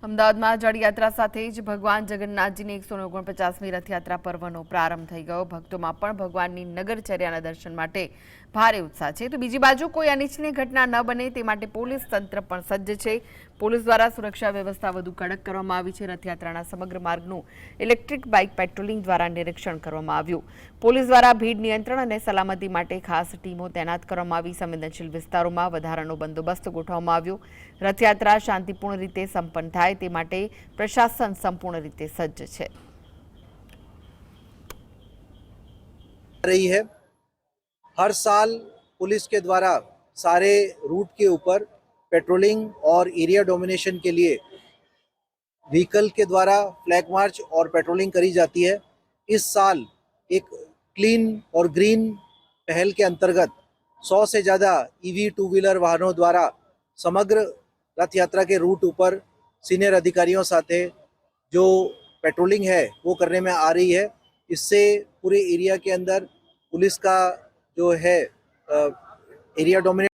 અમદાવાદમાં જળયાત્રા સાથે જ ભગવાન જગન્નાથજીની 149મી રથયાત્રા પર્વનો પ્રારંભ થઈ ગયો। ભક્તોમાં પણ ભગવાનની નગરચર્યાના દર્શન માટે ભારે ઉત્સાહ છે। તો બીજી બાજુ કોઈ અનિચ્છનીય ઘટના ન બને તે માટે પોલીસ તંત્ર પણ સજ્જ છે। પોલીસ દ્વારા સુરક્ષા વ્યવસ્થા વધુ કડક કરવામાં આવી છે। રથયાત્રાના સમગ્ર માર્ગનું ઇલેક્ટ્રિક બાઇક પેટ્રોલિંગ દ્વારા નિરીક્ષણ કરવામાં આવ્યું। પોલીસ દ્વારા ભીડ નિયંત્રણ અને સલામતી માટે ખાસ ટીમો તૈનાત કરવામાં આવી। સંવેદનશીલ વિસ્તારોમાં વધારાનો બંદોબસ્ત ગોઠવવામાં આવ્યો। રથયાત્રા શાંતિપૂર્ણ રીતે સંપન્ન થાય તે માટે પ્રશાસન સંપૂर्ण રીતે સજ્જ છે। रही है हर साल पुलिस के द्वारा सारे रूट के ऊपर पेट्रोलिंग और एरिया डोमिनेशन के लिए व्हीकल के द्वारा फ्लैग मार्च और पेट्रोलिंग करी जाती है। इस साल एक क्लीन और ग्रीन पहल के अंतर्गत 100 से ज़्यादा ईवी टू व्हीलर वाहनों द्वारा समग्र रथ यात्रा के रूट ऊपर सीनियर अधिकारियों साथे जो पेट्रोलिंग है वो करने में आ रही है। इससे पूरे एरिया के अंदर पुलिस का जो है एरिया डोमिनेट